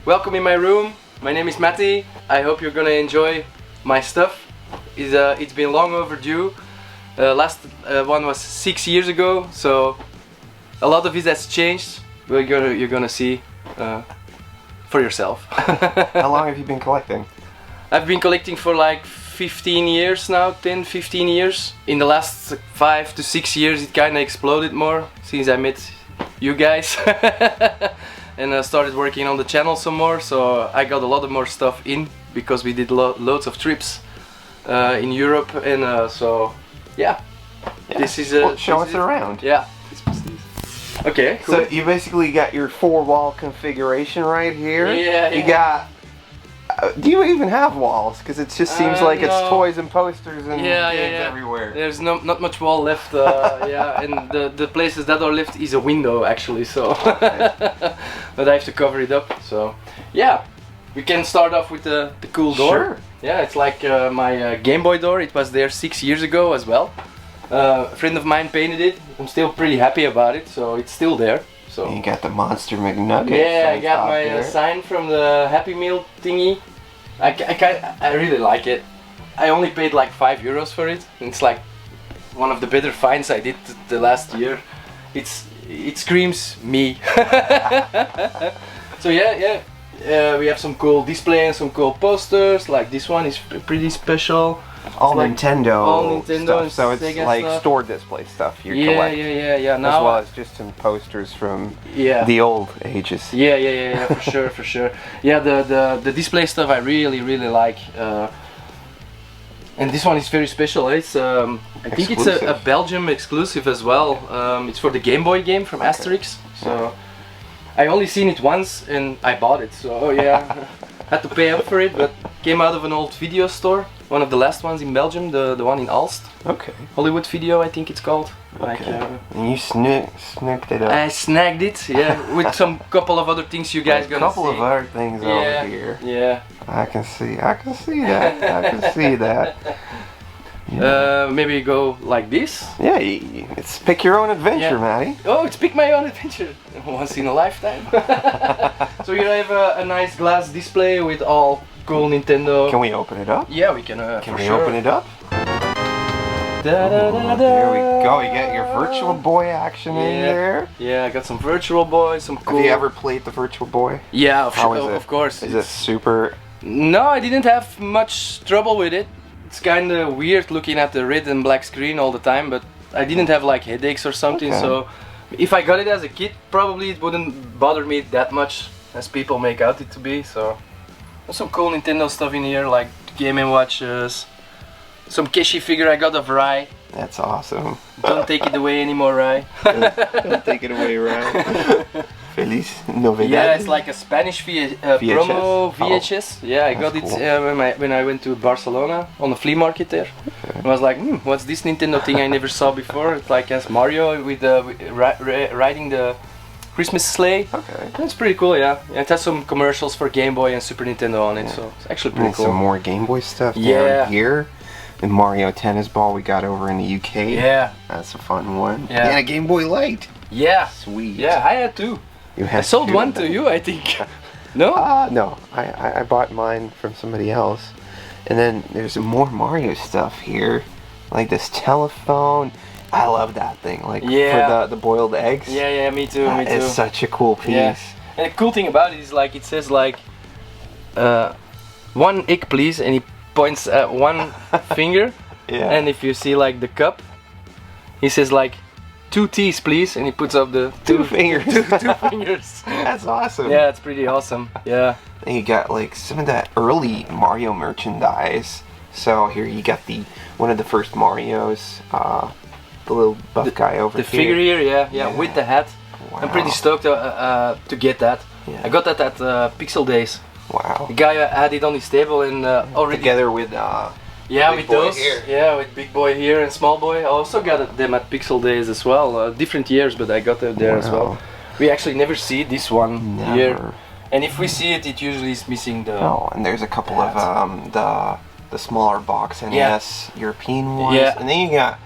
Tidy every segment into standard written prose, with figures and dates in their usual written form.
welcome in my room. My name is Matti. I hope you're gonna enjoy my stuff. It's been long overdue. Last one was 6 years ago, so a lot of it has changed. You're gonna see for yourself. How long have you been collecting? I've been collecting for like 15 years now, 10-15 years. In the last 5 to 6 years it kinda exploded more since I met you guys. And I started working on the channel some more, so I got a lot of more stuff in because we did loads of trips in Europe, and so yeah. This is well, show us around. Yeah. Okay, cool. So you basically got your 4-wall configuration right here. Yeah, You got. Do you even have walls? Because it just seems like it's no. toys and posters and games everywhere. There's not much wall left. Yeah, and the places that are left is a window actually. So, Okay. but I have to cover it up. So, yeah, we can start off with the cool door. Sure. Yeah, it's like my Game Boy door. It was there 6 years ago as well. A friend of mine painted it. I'm still pretty happy about it. So it's still there. So You got the Monster McNugget. yeah, I got my sign from the Happy Meal thingy. I really like it. I only paid like €5 for it. It's like one of the better finds I did the last year. It screams me. So yeah. We have some cool display and some cool posters. Like this one is pretty special. All like Nintendo and stuff, so it's Sega like stuff. store display stuff you Yeah, collect. yeah. Now, as well as just some posters from the old ages. Yeah, for sure. Yeah, the display stuff I really like. And this one is very special. It's I think it's a Belgium exclusive as well. It's for the Game Boy game from Asterix. So I only seen it once and I bought it. So yeah, had to pay up for it, but came out of an old video store. One of the last ones in Belgium, the one in Aalst. Okay. Hollywood Video, I think it's called. Like, and you snooked it up. I snagged it, yeah, with some couple of other things you guys gonna see. A couple of other things over here. Yeah. I can see that. I can see that. Maybe go like this. Yeah, it's pick your own adventure, Matty. Oh, it's pick my own adventure. Once in a lifetime. So here I have a nice glass display with all cool Nintendo. Can we open it up? Yeah, we can. Can we open it up? There we go. You get your Virtual Boy action in there. Yeah, I got some Virtual Boy, some cool. Have you ever played the Virtual Boy? Yeah, of course. Is it super? No, I didn't have much trouble with it. It's kind of weird looking at the red and black screen all the time, but I didn't have like headaches or something. Okay. So if I got it as a kid, probably it wouldn't bother me that much as people make out it to be. So there's some cool Nintendo stuff in here, like Game & Watches, some Keshi figure I got of Rai. That's awesome. Don't take it away anymore, Rai. Don't take it away, Rai. Feliz Navidad. Yeah, it's like a Spanish promo VHS. Yeah, I got cool. it when I went to Barcelona on the flea market there. Okay. I was like, what's this Nintendo thing I never saw before? It's like as Mario with riding the Christmas sleigh. Okay. It's pretty cool, yeah. It has some commercials for Game Boy and Super Nintendo on it, so it's actually pretty cool. Some more Game Boy stuff down here. The Mario Tennis Ball we got over in the UK. Yeah. That's a fun one. Yeah. And a Game Boy Light. Yeah. Sweet. Yeah, I had two. I sold one to you, I think. No? No. I bought mine from somebody else. And then there's more Mario stuff here. Like this telephone. I love that thing. Like for the boiled eggs. Yeah, me too. It's such a cool piece. Yeah. And the cool thing about it is like it says like 1 egg please, and he points at one finger. Yeah. And if you see like the cup, he says like 2 teas please, and he puts up the two fingers. two fingers. That's awesome. Yeah, it's pretty awesome. Yeah. And you got like some of that early Mario merchandise. So here you got one of the first Marios, the little buff guy over here. The figure here, yeah, with the hat. Wow. I'm pretty stoked to get that. Yeah. I got that at Pixel Days. Wow. The guy had it on his table and already together with with those here. Yeah, with Big Boy here and Small Boy. I also got them at Pixel Days as well. Different years, but I got them there as well. We actually never see this one here, and if we see it, it usually is missing the. Oh, and there's a couple of the smaller box NES European ones. Yeah. And then you got.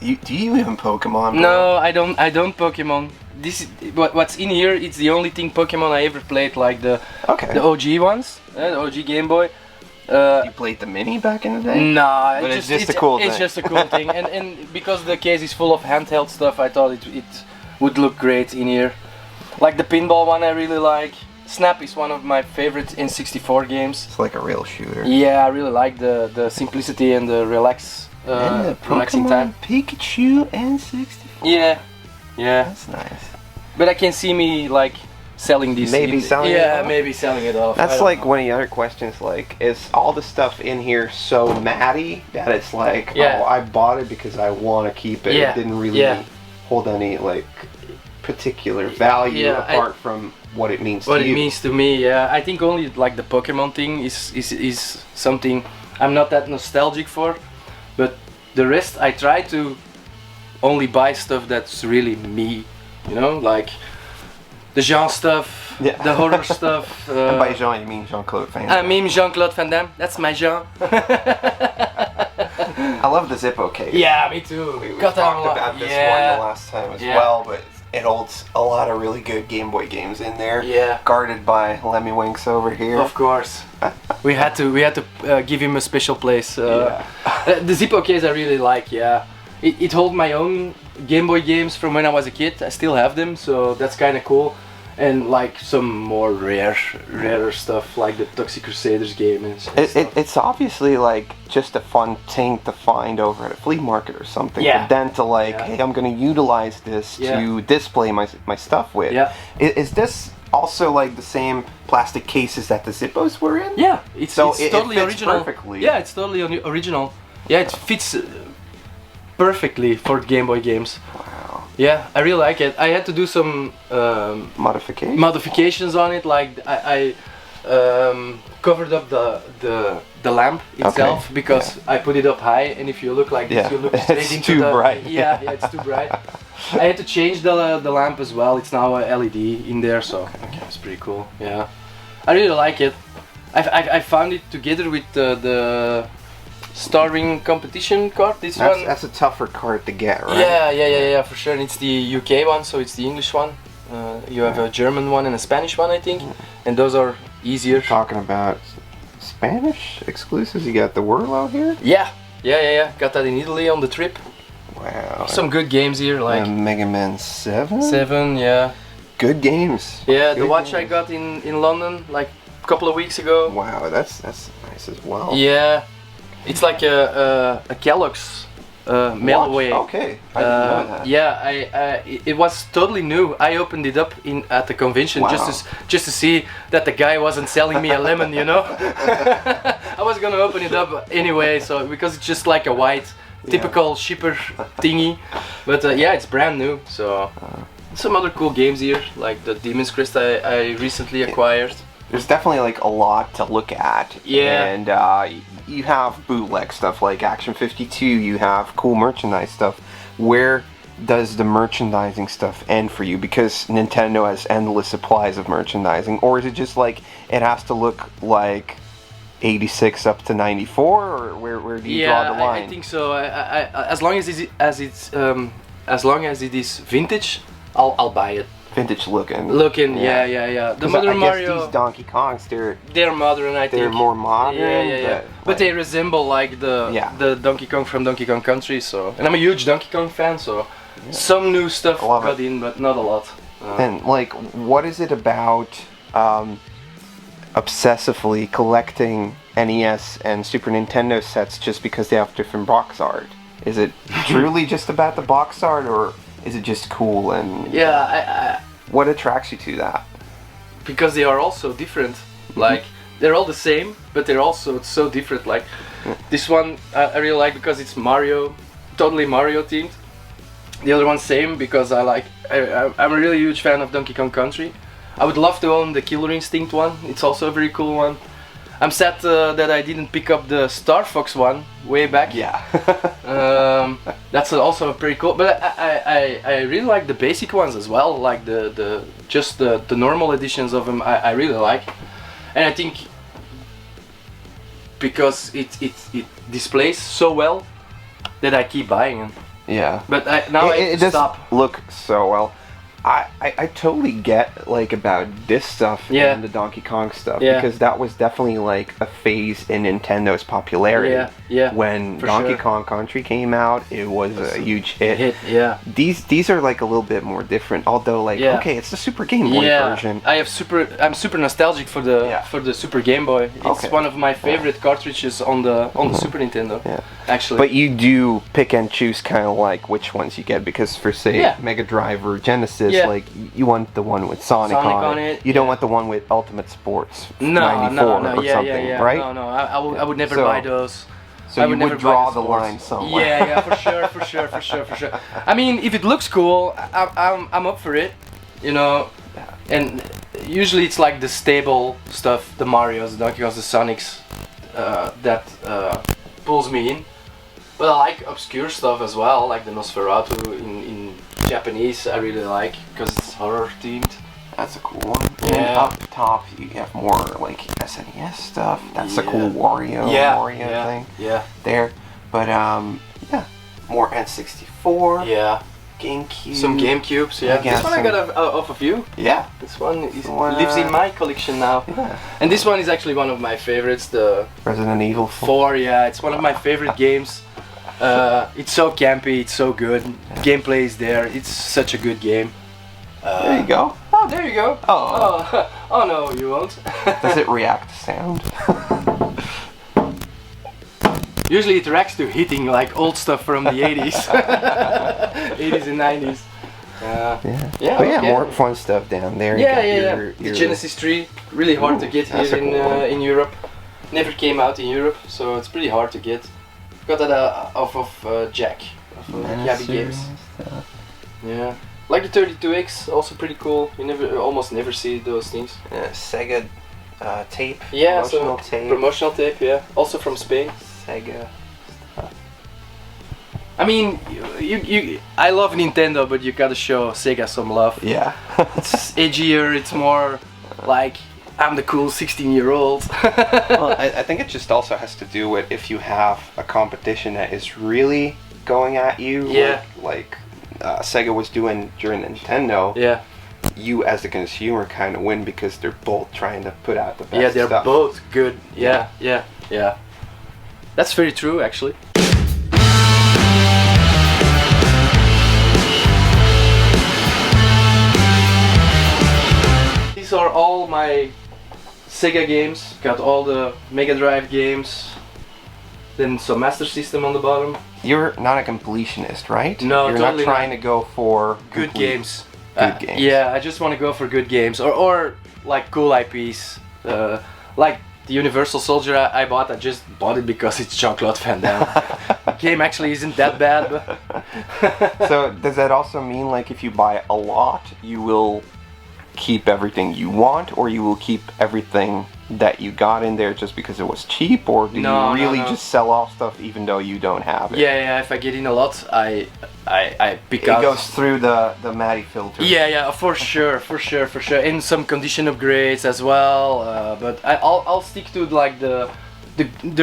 Do you even Pokemon? Bro? No, I don't Pokemon. this what's in here. It's the only thing Pokemon I ever played, like the OG ones, the OG Game Boy. You played the mini back in the day? Nah, but it's just a cool thing. It's just a cool thing, and because the case is full of handheld stuff, I thought it would look great in here. Like the pinball one, I really like. Snap is one of my favorite N64 games. It's like a real shooter. Yeah, I really like the simplicity and the relaxing time. Pikachu N64. Yeah. That's nice. But I can see me like selling these. Maybe selling it off? Maybe selling it off. That's like one of the other questions, like, is all the stuff in here so Matti that it's like, oh, I bought it because I want to keep it. It didn't really hold any like particular value apart from what it means to you. What it means to me, yeah. I think only like the Pokemon thing is something I'm not that nostalgic for, but the rest I try to only buy stuff that's really me, you know, like the Jean stuff, the horror stuff. And by Jean you mean Jean-Claude Van Damme. I mean Jean-Claude Van Damme, that's my Jean. I love the Zippo case. Yeah, me too. We talked about this one the last time as well, but it holds a lot of really good Game Boy games in there. Yeah. Guarded by Lemmy Winks over here. Of course. we had to give him a special place. The Zippo case I really like. Yeah. It holds my own Game Boy games from when I was a kid. I still have them, so that's kind of cool. And like some more rarer stuff, like the Toxic Crusaders game and stuff. It's obviously like just a fun thing to find over at a flea market or something. But then to like, hey, I'm going to utilize this to display my stuff with. Yeah. Is this also like the same plastic cases that the Zippos were in? Yeah, it's totally fits original. Perfectly. Yeah, it's totally original. Yeah, it fits perfectly for Game Boy games. Wow. Yeah, I really like it. I had to do some modifications on it, like I covered up the lamp itself because I put it up high, and if you look like this, you look straight into the bright. Yeah, it's too bright. I had to change the lamp as well. It's now a LED in there, so it's pretty cool. Yeah, I really like it. I found it together with the Star Ring competition card. That's a tougher card to get, right? Yeah, for sure. And it's the UK one, so it's the English one. You have a German one and a Spanish one, I think, and those are easier. You're talking about Spanish exclusives? You got the Whirlo here? Yeah. Got that in Italy on the trip. Wow. Some good games here, like Mega Man 7. 7, yeah. Good games. Yeah, the watch I got in London like a couple of weeks ago. Wow, that's nice as well. Yeah. It's like a Kellogg's mailway. Okay, I didn't know that. Yeah, it was totally new. I opened it up at the convention just to see that the guy wasn't selling me a lemon, you know. I was gonna open it up anyway, so because it's just like a white, typical shipper thingy. But yeah, it's brand new. So some other cool games here, like the Demon's Crest I recently acquired. There's definitely like a lot to look at. Yeah. And you have bootleg stuff like Action 52, you have cool merchandise stuff. Where does the merchandising stuff end for you? Because Nintendo has endless supplies of merchandising, or is it just like it has to look like 86 up to 94, or where do you draw the line? I think so. As long as it is vintage, I'll buy it. Vintage looking. Yeah. The modern Mario. These Donkey Kongs, they're modern. I think they're more modern. Yeah. But they resemble like the Donkey Kong from Donkey Kong Country. So, and I'm a huge Donkey Kong fan. So, some new stuff got in, but not a lot. And like, what is it about obsessively collecting NES and Super Nintendo sets just because they have different box art? Is it truly just about the box art, or is it just cool? And what attracts you to that? Because they are all so different. Like, they're all the same, but they're also so different. Like this one I really like because it's Mario, totally Mario themed. The other one same because I'm a really huge fan of Donkey Kong Country. I would love to own the Killer Instinct one. It's also a very cool one. I'm sad that I didn't pick up the Star Fox one way back. Yeah. That's also pretty cool. But I really like the basic ones as well. Like the normal editions of them. I really like, and I think because it displays so well that I keep buying them. Yeah. But now it does stop. Look so well. I totally get like about this stuff Yeah. and the Donkey Kong stuff Yeah. because that was definitely like a phase in Nintendo's popularity. Yeah, When for Donkey sure. Kong Country came out, it was a huge hit. Yeah. These are like a little bit more different, although like Yeah. okay, it's the Super Game Boy version. I'm super nostalgic for the Super Game Boy. It's Okay. one of my favorite cartridges on the Super Nintendo. Yeah. Actually. But you do pick and choose kind of like which ones you get because for say Yeah. Mega Drive or Genesis, Yeah. like you want the one with Sonic on it. You don't want the one with Ultimate Sports 94 or something, right? No, I would never So- buy those. So I you would would never draw buy the sports. line somewhere. Yeah, for sure. I mean, if it looks cool, I'm up for it, you know. And usually it's like the stable stuff, the Marios, the Donkey Kongs, the Sonics, that pulls me in. But I like obscure stuff as well, like the Nosferatu in Japanese. I really like because it's horror themed. That's a cool one. And then Yeah. up top you have more like SNES stuff. That's the cool Yeah. Mario thing Yeah, there. But yeah, more N64, yeah. GameCube. Some GameCubes, yeah. I guess This one I some- got off of you. Yeah. This one is, One, lives in my collection now. Yeah. And this one is actually one of my favorites, the Resident Evil 4. 4, yeah. It's one of my favorite games. It's so campy, it's so good. Gameplay is there, it's such a good game. There you go. Oh, there you go. Oh. Oh no, you won't. Does it react to sound? Usually it reacts to hitting like old stuff from the 80s. 80s and 90s. Yeah. Yeah, But yeah, okay. more fun stuff down there. You Yeah, got yeah. your- The Genesis 3, really hard to get that's here a cool one. in Europe. Never came out in Europe, so it's pretty hard to get. Got that off of Jack, of Yabi Games. stuff. Yeah, like the 32X, also pretty cool. You almost never see those things. Sega tape. Yeah, promotional so tape. promotional tape. Yeah, also from Spain. Sega. I mean, I love Nintendo, but you gotta show Sega some love. Yeah. It's edgier. It's more like I'm the cool 16-year-old. Well, I think it just also has to do with if you have a competition that is really going at you, Yeah. like Sega was doing during Nintendo, Yeah, you as the consumer kind of win because they're both trying to put out the best yeah, they're stuff. both good. Yeah. That's very true, actually. These are all my Sega games. Got all the Mega Drive games. Then some Master System on the bottom. You're not a completionist, right? No, You're totally not trying to go for Good complete- games. Good games. Yeah, I just want to go for good games or like cool IPs. Like the Universal Soldier I bought. I just bought it because it's Jean-Claude Van Damme. The game actually isn't that bad, but So does that also mean like if you buy a lot, you will keep everything you want, or you will keep everything that you got in there just because it was cheap, or do No, you really no. just sell off stuff even though you don't have it? yeah, if I get in a lot, I pick It out. goes through the Matti filter. Yeah, for sure, and some condition upgrades as well. But I'll stick to like the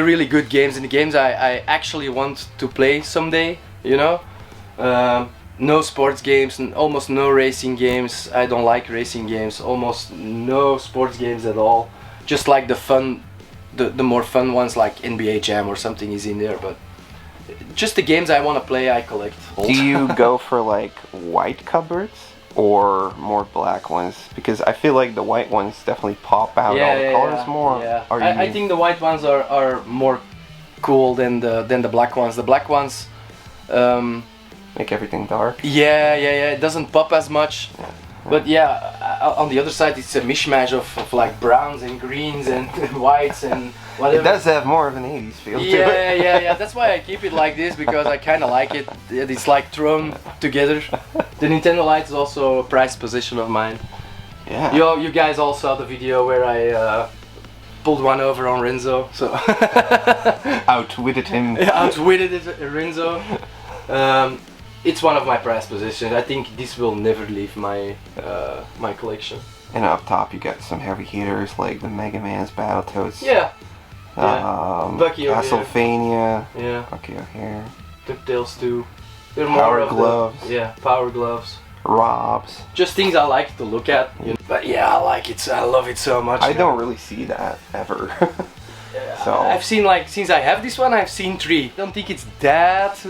really good games and the games I actually want to play someday. You know, no sports games, almost no racing games. I don't like racing games. Almost no sports games at all. Just like the fun, the more fun ones like NBA Jam or something is in there, but. Just the games I want to play, I collect. Do you go for like white cupboards or more black ones? Because I feel like the white ones definitely pop out all the colors more. Yeah. Or I think the white ones are more cool than the black ones. The black ones, make everything dark. yeah. It doesn't pop as much. But yeah, on the other side, it's a mishmash of like browns and greens and whites and whatever. It does have more of an 80s feel to it. Yeah. That's why I keep it like this, because I kind of like it. It's like thrown together. The Nintendo Lite is also a prized possession of mine. Yeah. You guys all saw the video where I pulled one over on Renzo, so Outwitted him. outwitted Renzo. It's one of my prized possessions. I think this will never leave my my collection. And up top you got some heavy hitters like the Mega Man's Battletoads. Yeah. Bucky over here. Castlevania. Yeah. Bucky over here. DuckTales too. They're Power more of Gloves. Power Gloves. Robs. Just things I like to look at. You know? But yeah, I like it. I love it so much. I don't really see that ever. So I've seen like since I have this one, I've seen 3. I don't think it's that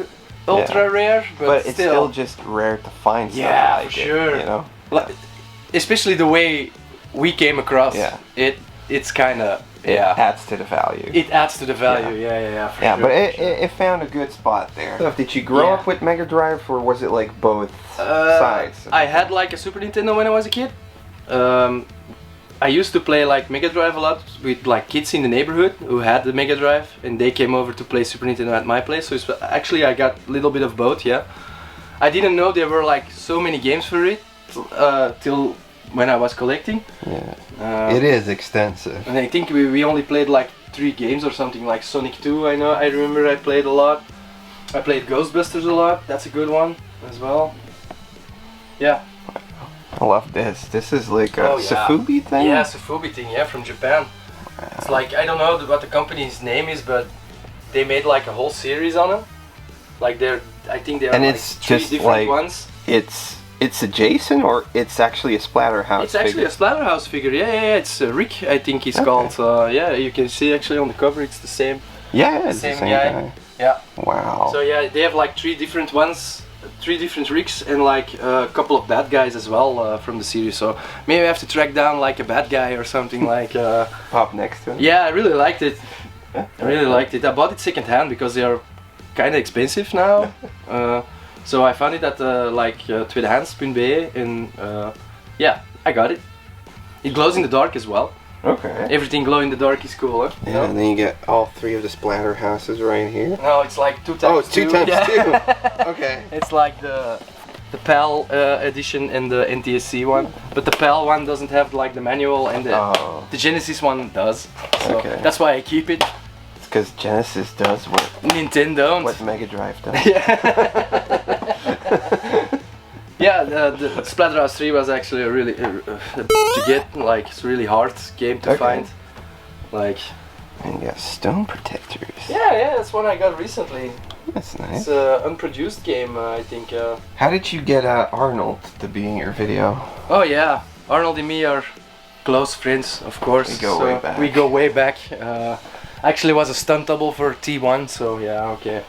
ultra rare, but it's still just rare to find stuff like for sure. it, you know? Like, especially the way we came across it's kind of adds to the value. It adds to the value. Yeah, for sure. But it found a good spot there. So did you grow up with Mega Drive, or was it like both sides? I had like a Super Nintendo when I was a kid. I used to play like Mega Drive a lot with like kids in the neighborhood who had the Mega Drive, and they came over to play Super Nintendo at my place. So actually I got a little bit of both. Yeah, I didn't know there were like so many games for it till when I was collecting. Yeah, it is extensive. And I think we only played like 3 games or something, like Sonic 2. I remember I played a lot. I played Ghostbusters a lot. That's a good one as well. Yeah. I love this. This is like a Sofubi thing? Yeah, Sofubi thing, from Japan. Wow. It's like, I don't know what the company's name is, but they made like a whole series on them. Like I think there are like 3 different ones. It's adjacent, or it's actually a Splatterhouse It's actually a Splatterhouse figure, yeah. It's Rick, I think he's called. You can see actually on the cover it's the same. Yeah, it's the same guy. Yeah. Wow. So yeah, they have like 3 different ones. 3 different Ricks and like a couple of bad guys as well from the series. So maybe I have to track down like a bad guy or something like. Pop next to him. Yeah, I really liked it. I really liked it. I bought it second hand because they are kind of expensive now. So I found it at like tweedehands.be and I got it. It glows in the dark as well. Okay. Everything glow in the dark is cool, huh? Yeah, and then you get all 3 of the Splatterhouses right here. No, it's like 2 times 2. Oh, it's 2 times 2. Okay. It's like the PAL edition and the NTSC one, but the PAL one doesn't have like the manual, and the Genesis one does. So that's why I keep it. It's because Genesis does what Nintendo, what Mega Drive does. Yeah, the Splatterhouse 3 was actually a really to get. Like, it's a really hard game to find. Like, and you got stone protectors. Yeah, that's one I got recently. That's nice. It's an unproduced game, I think. How did you get Arnold to be in your video? Oh yeah, Arnold and me are close friends, of course. We go way back. We go way back. Actually was a stunt double for T1, so yeah, okay.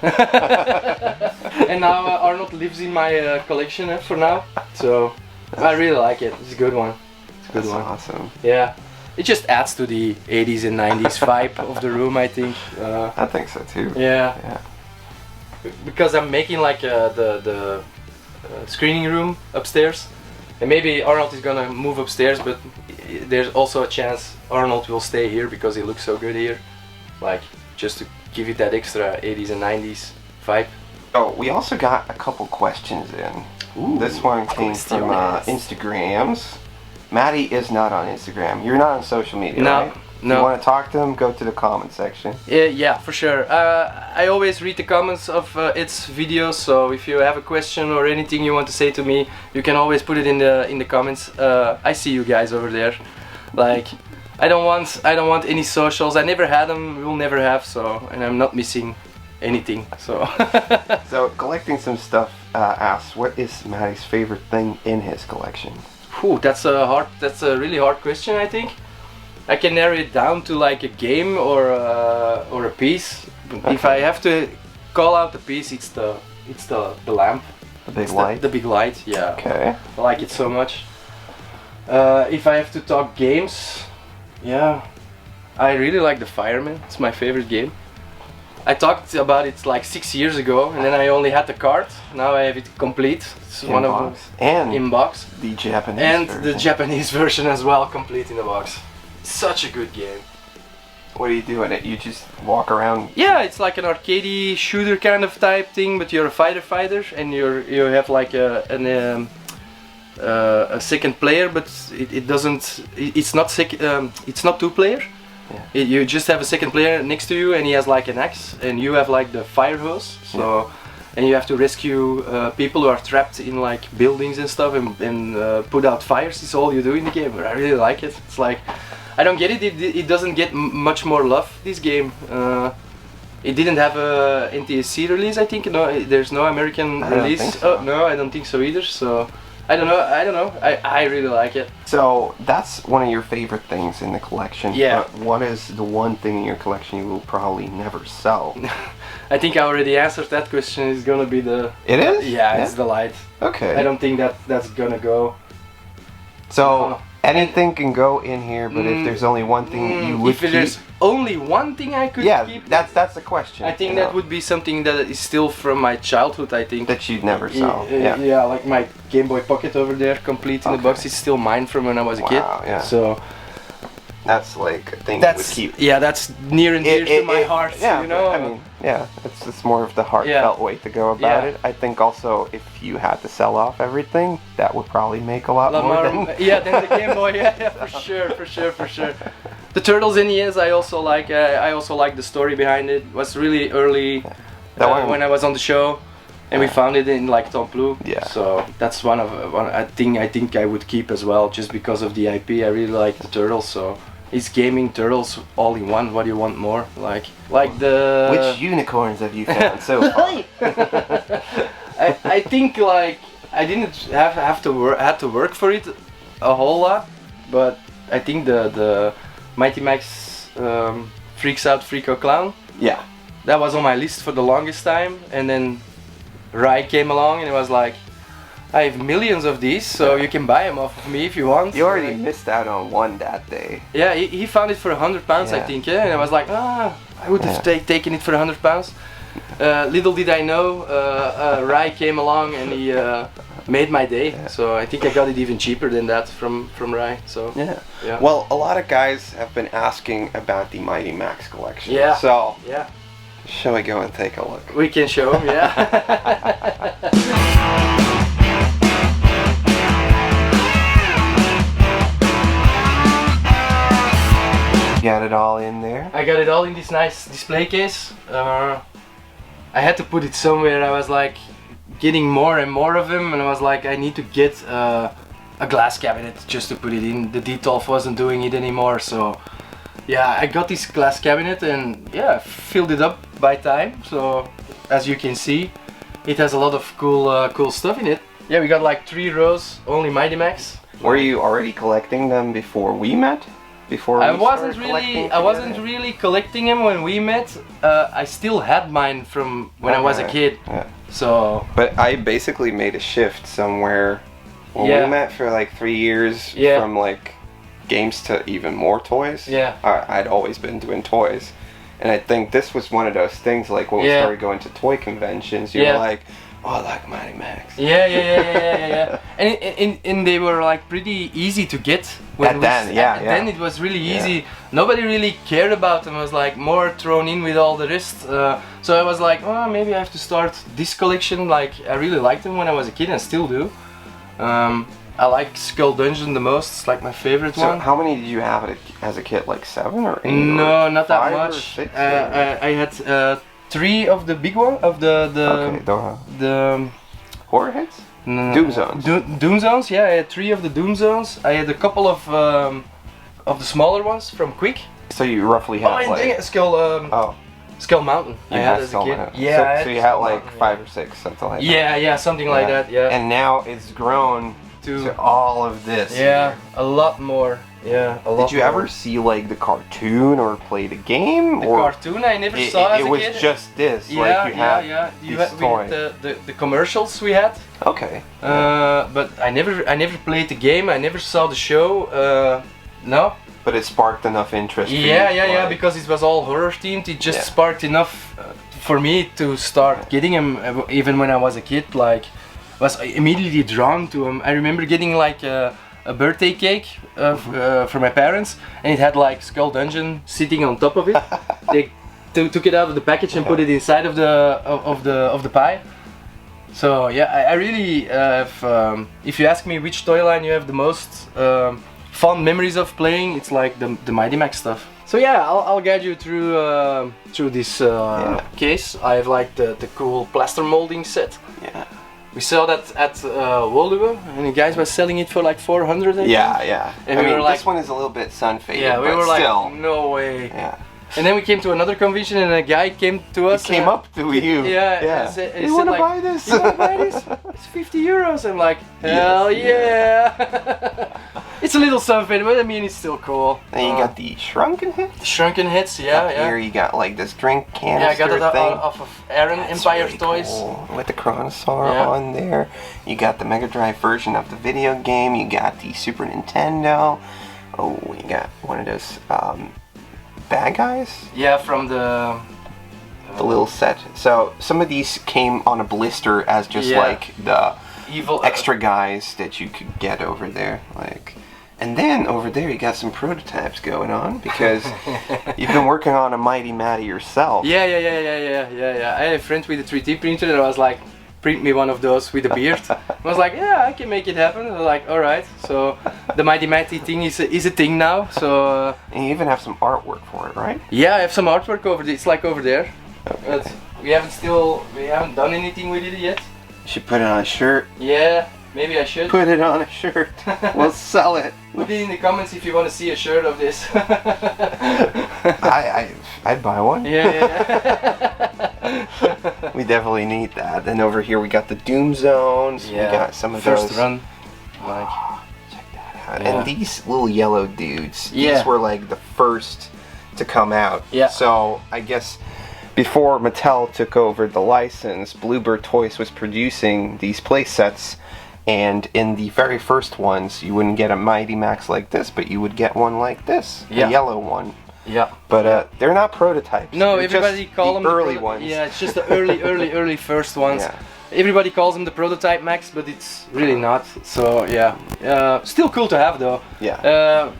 And now Arnold lives in my collection for now, so I really like it. It's a good one. It's a good one. That's awesome. Yeah, it just adds to the 80s and 90s vibe of the room, I think. I think so too. Yeah. Because I'm making like the screening room upstairs, and maybe Arnold is gonna move upstairs, but there's also a chance Arnold will stay here because he looks so good here. Like, just to give it that extra 80s and 90s vibe. Oh, we also got a couple questions in. Ooh, this one came from Instagrams. Matti is not on Instagram. You're not on social media, right? No. If you want to talk to him, go to the comment section. Yeah, for sure. I always read the comments of its videos, so if you have a question or anything you want to say to me, you can always put it in the comments. I see you guys over there. Like, I don't want any socials. I never had them, will never have, so, and I'm not missing anything, so. So, collecting some stuff asks, what is Matti's favorite thing in his collection? Whew, that's a really hard question, I think. I can narrow it down to like a game or a piece. Okay. If I have to call out the piece, it's the lamp. The big light? The big light, yeah. Okay. I like it so much. If I have to talk games, yeah, I really like the Fireman. It's my favorite game. I talked about it like 6 years ago, and then I only had the card. Now I have it complete. It's one of them in box. The Japanese version. The Japanese version as well, complete in the box. Such a good game. What do you do in it? You just walk around? Yeah, it's like an arcadey shooter kind of type thing, but you're a fighter, and you have like a second player, but it's not 2 player. Yeah. You just have a second player next to you, and he has like an axe, and you have like the fire hose. So, and you have to rescue people who are trapped in like buildings and stuff, and put out fires. It's all you do in the game. But I really like it. It's like, I don't get it. It doesn't get much more love, this game. It didn't have a NTSC release, I think. No, there's no American release. No, I don't think so either. So I don't know. I really like it. So that's one of your favorite things in the collection. Yeah. But what is the one thing in your collection you will probably never sell? I think I already answered that question. It's gonna be the... It is? Yeah, it's the light. Okay. I don't think that's gonna go. So anything can go in here, but if there's only one thing you would if there's only one thing I could keep... that's the question. I think that would be something that is still from my childhood, I think. That you'd never sell. Yeah, like my Game Boy Pocket over there, complete in the box. It's still mine from when I was a kid. Yeah. So... That's like a thing you would keep. Yeah, that's near and dear to my heart, yeah, you know? I mean, yeah, it's more of the heartfelt way to go about it. I think also if you had to sell off everything, that would probably make a lot more than... Yeah, than the Game Boy, yeah, for sure. The Turtles in the Ends I also like the story behind it. It was really early when I was on the show. And we found it in like Tom Blue. Yeah. So that's one I think I would keep as well, just because of the IP. I really like the Turtles, so it's gaming Turtles all in one. What do you want more? Like the... Which unicorns have you found so far? I think like I didn't had to work for it a whole lot, but I think the Mighty Max Freaks Out Freako Clown. Yeah. That was on my list for the longest time, and then Rai came along and it was like, I have millions of these, so you can buy them off of me if you want. You already missed out on one that day. Yeah, he found it for £100, I think, and I was like, I would have taken it for £100. Little did I know, Rai came along and he made my day. So I think I got it even cheaper than that from Rai. So yeah. Well, a lot of guys have been asking about the Mighty Max collection. Yeah. So yeah. Shall we go and take a look? We can show them, yeah. Got it all in there? I got it all in this nice display case. I had to put it somewhere. I was like getting more and more of them, and I was like, I need to get a glass cabinet just to put it in. The D12 wasn't doing it anymore, so yeah, I got this glass cabinet and yeah, filled it up by time. So as you can see, it has a lot of cool stuff in it. Yeah, we got like 3 rows, only Mighty Max. Were you already collecting them before we met? I wasn't really collecting them when we met. I still had mine from when I was a kid. Yeah. So. But I basically made a shift somewhere when we met for like 3 years from like games to even more toys. Yeah. I'd always been doing toys, and I think this was one of those things like when we started going to toy conventions. You were like, oh, I like Mighty Max. Yeah. And they were like pretty easy to get. Then it was really easy. Yeah. Nobody really cared about them. I was like more thrown in with all the rest. So I was like, oh, maybe I have to start this collection. Like I really liked them when I was a kid and still do. I like Skull Dungeon the most. It's like my favorite one. So how many did you have as a kid? Like 7 or 8? No, not that 5 much. Or 6, I had 3 of the big one the horror hits? Doom Zones. Doom Zones, yeah. I had 3 of the Doom Zones. I had a couple of the smaller ones from Quick. So you roughly had Skull Mountain. I had as a kid. Yeah. So you had like 5 or 6, something like that. Yeah, something like that. Yeah. And now it's grown to all of this. Yeah, a lot more. Yeah, a lot. Did you ever see like the cartoon or play the game? The cartoon I never saw as a kid. It was just this. Yeah, like you had the commercials we had. Okay. But I never played the game. I never saw the show. No. But it sparked enough interest. Yeah, because it was all horror themed. It just sparked enough for me to start getting them. Even when I was a kid, like, was immediately drawn to them. I remember getting like a birthday cake for my parents, and it had like Skull Dungeon sitting on top of it. They took it out of the package and put it inside of the pie. So yeah, I really have, if you ask me which toy line you have the most fond memories of playing, it's like the Mighty Max stuff. So yeah, I'll guide you through this case. I have like the cool plaster molding set. Yeah. We saw that at Woluwe, and the guys were selling it for like 400. Yeah. And I mean, were like, this one is a little bit sun faded. Yeah, we but were still, like, no way. Yeah. And then we came to another convention, and a guy came to us. He came up to you. Yeah. You want to buy this? You want to buy this? It's 50 euros. I'm like, hell yeah. It's a little something, but I mean, it's still cool. And you got the shrunken hits? Shrunken hits, yeah. Here you got like this drink canister I got it thing. off of Erin, Empire really Toys. Cool. With the Chronosaur on there. You got the Mega Drive version of the video game. You got the Super Nintendo. Oh, you got one of those bad guys? Yeah, from the little set. So some of these came on a blister as just like the evil extra guys that you could get over there. And then over there you got some prototypes going on because you've been working on a Mighty Matty yourself. Yeah. I had a friend with a 3D printer and I was like, print me one of those with a beard. I was like, yeah, I can make it happen. I was like, alright. So the Mighty Matty thing is a thing now. So and you even have some artwork for it, right? Yeah, I have some artwork over there. It's like over there. Okay. But we haven't done anything with it yet. You should put it on a shirt. Yeah, maybe I should. Put it on a shirt. We'll sell it. Put it in the comments if you want to see a shirt of this. I'd buy one. Yeah. We definitely need that. Then over here we got the Doom Zones. Yeah. We got some of First those. run. Like, check that out. Yeah. And these little yellow dudes. Yeah. These were like the first to come out. Yeah. So I guess before Mattel took over the license, Bluebird Toys was producing these play sets. And in the very first ones, you wouldn't get a Mighty Max like this, but you would get one like this, a yellow one. Yeah. But they're not prototypes. No, they're everybody just call them the early ones. Yeah, it's just the early first ones. Yeah. Everybody calls them the prototype Max, but it's really not. So yeah, still cool to have though. Yeah.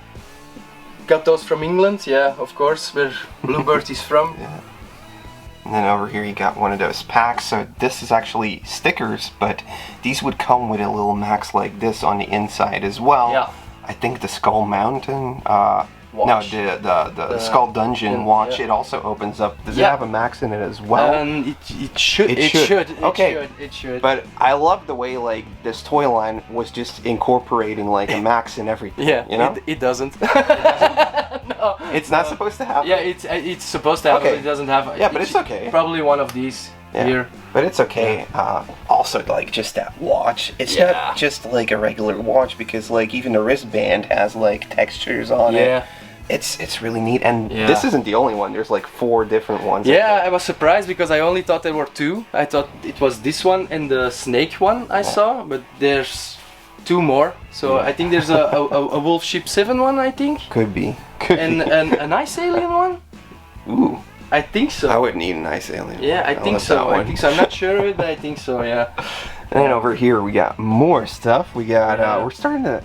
Got those from England, yeah, of course, where Bluebird is from. Yeah. And then over here you got one of those packs. So this is actually stickers, but these would come with a little Max like this on the inside as well. Yeah. I think the Skull Mountain, Watch. no, the Skull Dungeon watch, it also opens up. Does it have a Max in it as well? It should. Okay. It should. But I love the way like this toy line was just incorporating like a Max in everything. Yeah, you know? it doesn't. No. It's not supposed to have. Yeah, it's supposed to have, but it doesn't have. Yeah, but it's okay. Probably one of these here. But it's okay. Also, like just that watch, it's not just like a regular watch because like even the wristband has like textures on it. Yeah. It's really neat, and this isn't the only one. There's like 4 different ones. Yeah, I was surprised because I only thought there were 2. I thought it was this one and the snake one I saw, but there's 2 more. So I think there's a Wolf Ship 7 one, I think. Could be. And an Ice Alien one? Ooh. I think so. I would need an Ice Alien. Yeah, I think so. I'm not sure of it, but I think so, yeah. And then over here we got more stuff. We got, we're starting to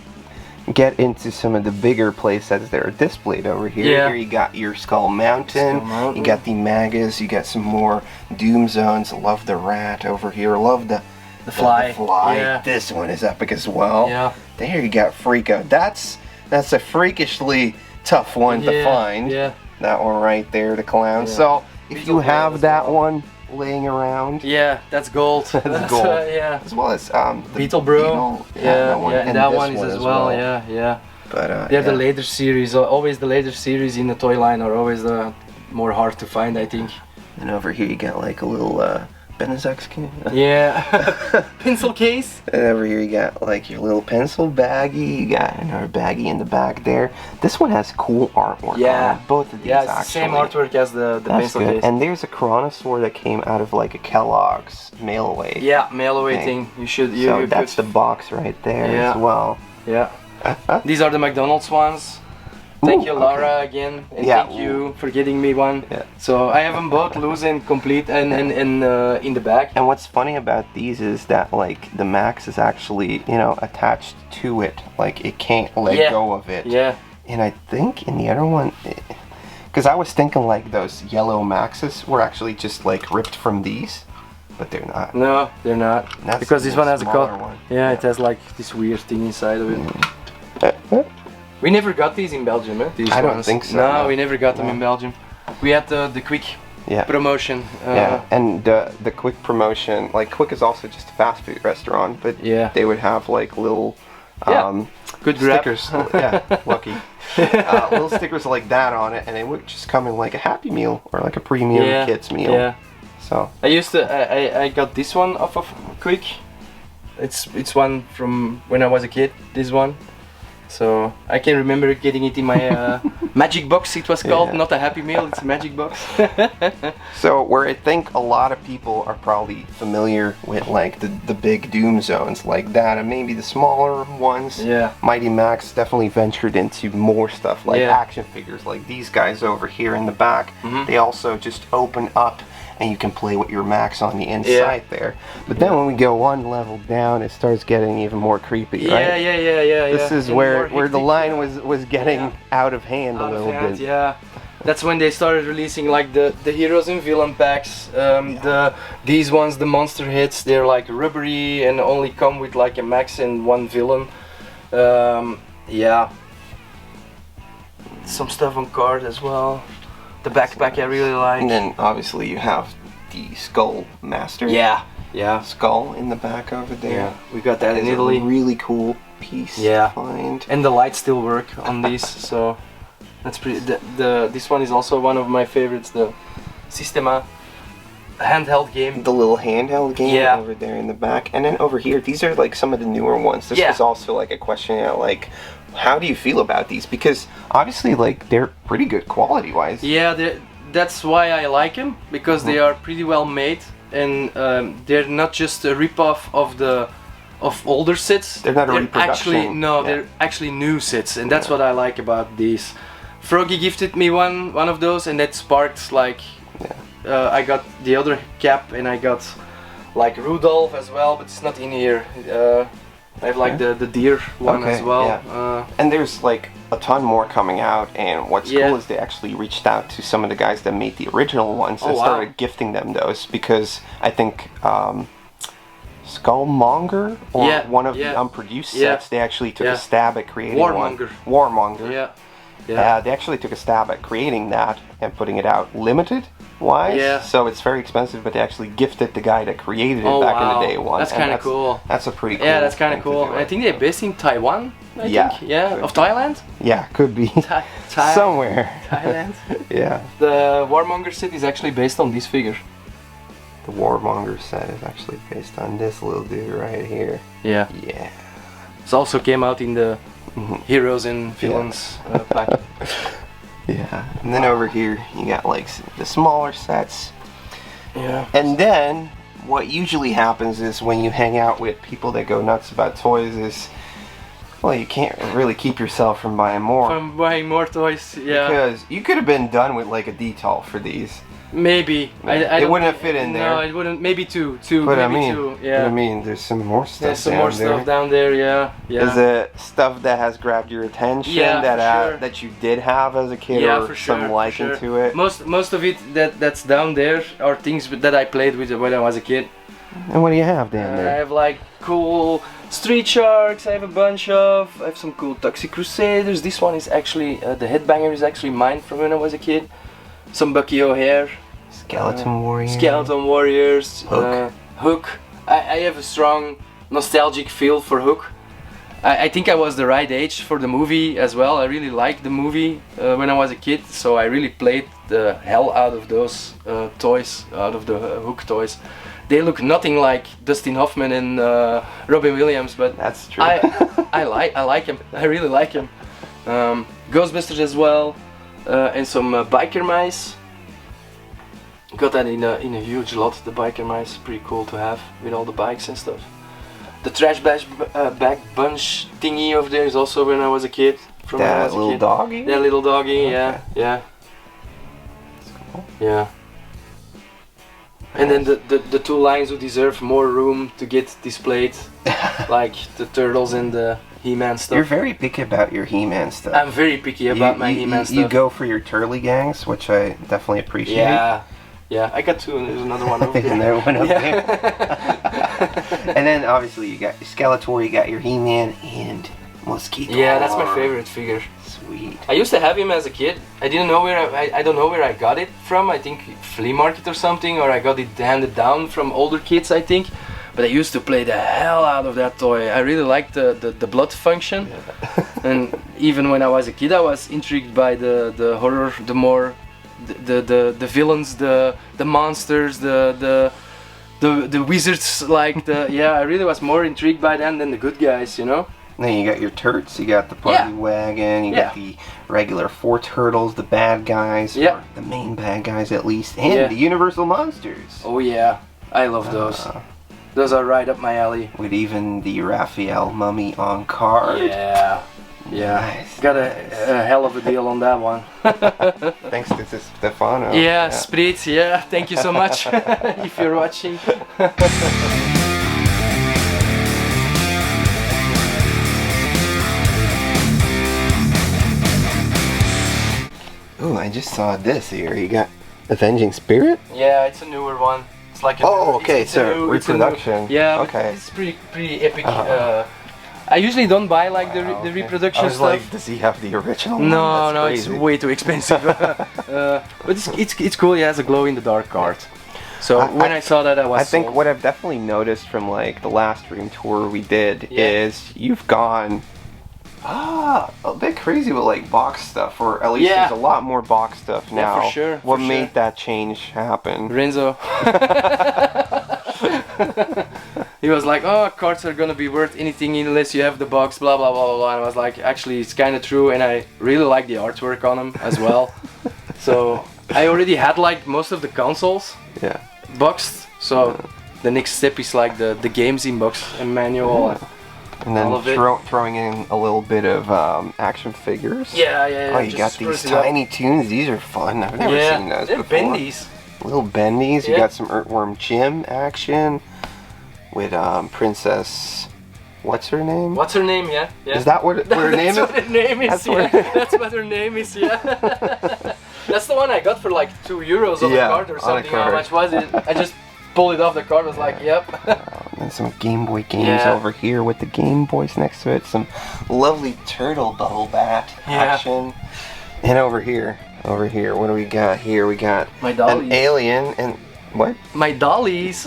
get into some of the bigger play sets that are displayed over here. Yeah. Here you got your Skull Mountain, you got the Magas, you got some more Doom Zones. Love the Rat over here. Love the Fly. The Fly. Yeah. This one is epic as well. Yeah. There you got Freaka. That's a freakishly tough one to find. Yeah. That one right there, the clown. Yeah. So if you have that one laying around, yeah, that's gold. that's gold. Yeah. As well as the Beetle Bro. that one, and that one is as well. Yeah. But they're the later series. Always the later series in the toy line are always the more hard to find, I think. And over here you got like a little Benazak skin. Yeah. Pencil case. And over here you got like your little pencil baggie. You got another baggie in the back there. This one has cool artwork on it. Both of these it's actually. the same artwork as the pencil good. case. And there's a Chronosaur that came out of like a Kellogg's mail away. Yeah, mail away thing. You should. So that's the box right there as well. Yeah. These are the McDonald's ones. Thank you, Lara, again, and thank you for getting me one. Yeah. So I have them both loose and complete and in the bag. And what's funny about these is that like the Max is actually, you know, attached to it. Like it can't let go of it. Yeah. And I think in the other one, because I was thinking like those yellow Maxes were actually just like ripped from these, but they're not. No, they're not. That's because this one has a smaller cut. one. Yeah, it has like this weird thing inside of it. We never got these in Belgium, eh? These I don't ones. think so. No, we never got them in Belgium. We had the quick promotion. And the Quick promotion, like Quick is also just a fast food restaurant, but they would have like little Yeah. Good grab. Stickers, yeah, lucky. Little stickers like that on it, and they would just come in like a Happy Meal or like a premium kids meal. Yeah. So I got this one off of Quick. It's one from when I was a kid. This one. So I can remember getting it in my magic box. It was called, not a Happy Meal. It's a magic box. So where I think a lot of people are probably familiar with like the big Doom zones like that, and maybe the smaller ones. Yeah. Mighty Max definitely ventured into more stuff like action figures, like these guys over here in the back. They also just open up, and you can play with your Max on the inside there. But then when we go one level down, it starts getting even more creepy, right? Yeah. This is where the line was getting out of hand a little bit. Yeah. That's when they started releasing like the heroes and villain packs. These ones, the monster hits, they're like rubbery and only come with like a Max and one villain. Yeah. Some stuff on card as well. The backpack I really like. And then obviously you have the Skull Master. Yeah. Skull in the back over there. Yeah. We got that in Italy. A really cool piece to find. And the lights still work on these, so that's pretty. This one is also one of my favorites. The Sistema handheld game. The little handheld game over there in the back, and then over here, these are like some of the newer ones. This was also like a question, like, how do you feel about these? Because obviously, like, they're pretty good quality-wise. Yeah, that's why I like them, because they are pretty well made, and they're not just a rip-off of older sets. They're not a reproduction. They're actually new sets, and that's what I like about these. Froggy gifted me one of those, and that sparked like. I got the other Cap, and I got like Rudolph as well, but it's not in here. I have like the deer one as well. Yeah. And there's like a ton more coming out, and what's cool is they actually reached out to some of the guys that made the original ones and started gifting them those, because I think Skullmonger or one of the unproduced sets, they actually took a stab at creating Warmonger. Warmonger. Yeah. They actually took a stab at creating that and putting it out limited wise. Yeah. So it's very expensive, but they actually gifted the guy that created it back in the day one. That's kind of cool. That's a pretty cool. Yeah, that's kind of cool. I think they're based in Taiwan. I think. Yeah. Of Thailand. Yeah, could be. Somewhere. Thailand. Yeah. The Warmonger set is actually based on this figure. The Warmonger set is actually based on this little dude right here. Yeah. Yeah. It also came out in the Heroes and Villains pack. Yeah. And then over here you got like the smaller sets. Yeah. And then what usually happens is when you hang out with people that go nuts about toys is, well, you can't really keep yourself from buying more. From buying more toys, yeah. Because you could have been done with like a detail for these. Maybe. It wouldn't have fit in there. No, it wouldn't. Maybe two. But maybe two. Yeah. But I mean, there's some more stuff. There's some more stuff down there. Yeah. Is it stuff that has grabbed your attention? Yeah, that you did have as a kid, or for sure, some liking to it? Most of it that's down there are things that I played with when I was a kid. And what do you have down there? I have like cool Street Sharks. I have a bunch of. I have some cool Toxic Crusaders. This one is actually the headbanger is actually mine from when I was a kid. Some Bucky O'Hare. Skeleton Warriors. Skeleton Warriors. Hook. Hook. I have a strong nostalgic feel for Hook. I think I was the right age for the movie as well. I really liked the movie when I was a kid, so I really played the hell out of those toys, out of the Hook toys. They look nothing like Dustin Hoffman and Robin Williams, but that's true. I like him. I really like him. Ghostbusters as well, and some biker mice. Got that in a huge lot. The biker mice, pretty cool to have with all the bikes and stuff. The trash bag bunch thingy over there is also when I was a kid. From when I was a little kid. doggy? That little doggy, Okay. yeah. That's cool. Yeah. And then the two lines who deserve more room to get displayed, like the turtles and the He-Man stuff. You're very picky about your He-Man stuff. I'm very picky about my He-Man stuff. You go for your Turley gangs, which I definitely appreciate. Yeah, I got two and there's another one over there. Another one up there. And then obviously you got your Skeletor, you got your He-Man, and Mosquito. Yeah, that's my favorite figure. Sweet. I used to have him as a kid. I didn't know where I don't know where I got it from. I think flea market or something, or I got it handed down from older kids, I think. But I used to play the hell out of that toy. I really liked the blood function. And even when I was a kid, I was intrigued by the horror, the villains, the monsters, the wizards. Like I really was more intrigued by them than the good guys, you know. Then you got your turts, you got the party wagon, you got the regular 4 turtles, the bad guys, or the main bad guys at least, and the universal monsters. Oh yeah, I love those. Those are right up my alley. With even the Raphael mummy on card. Yeah. Nice. Got a hell of a deal on that one. Thanks to Stefano. Yeah, Spritz, thank you so much if you're watching. Oh, I just saw this here. You got Avenging Spirit? Yeah, it's a newer one. It's like a it's a reproduction. Okay. It's pretty epic. I usually don't buy like the reproduction stuff. Like, does he have the original? No, it's way too expensive. But it's cool. He has a glow in the dark card. So when I saw that, I think what I've definitely noticed from like the last room tour we did is you've gone a bit crazy with like box stuff, or at least there's a lot more box stuff now. Yeah, for sure. What made that change happen? Renzo. He was like, oh, cards are gonna be worth anything unless you have the box, blah blah blah blah blah. And I was like, actually, it's kind of true, and I really like the artwork on them as well. So I already had like most of the consoles boxed. So the next step is like the games in box and manual. And then throwing in a little bit of action figures. Yeah. Oh, you got these Tiny Toons. These are fun. I've never seen those before. Bendies. Little bendies. You got some Earthworm Jim action with Princess. What's her name? What's her name? Yeah. Is that what her name is? That's what her name is. That's what her name is. Yeah. That's the one I got for like €2 on the card or something. How much was it? I just pulled it off the card. Was like, yep. And some Game Boy games over here with the Game Boys next to it. Some lovely turtle bubble bat action. And over here, what do we got here? We got my dollies. An alien and what? My dollies.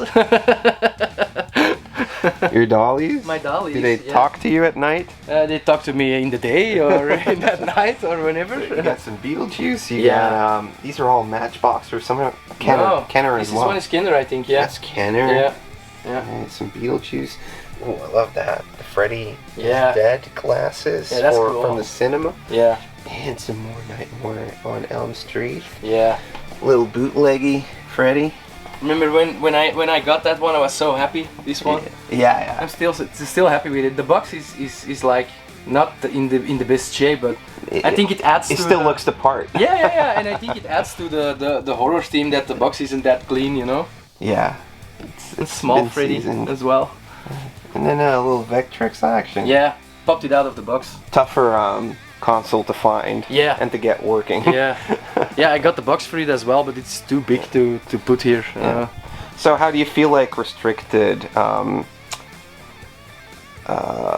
Your dollies? My dollies. Do they talk to you at night? They talk to me in the day or in at night or whenever. You got some Beetlejuice. You got these are all Matchbox or something. Kenner as well. This one is Kenner, I think. Yeah. That's Kenner. Yeah. And some Beetlejuice. Oh, I love that. The Freddy is Dead glasses that's cool. From the cinema. Yeah. And some more Nightmare on Elm Street. Yeah. Little bootleggy Freddy. Remember when I got that one, I was so happy. This one. Yeah. I'm still happy with it. The box is like not in the best shape, but I think it adds. It still looks the part. Yeah, and I think it adds to the horror theme that the box isn't that clean, you know. Yeah. It's small Freddy as well. And then a little Vectrex action. Yeah, popped it out of the box. Tougher console to find and to get working. Yeah, I got the box for it as well, but it's too big to put here. So how do you feel like restricted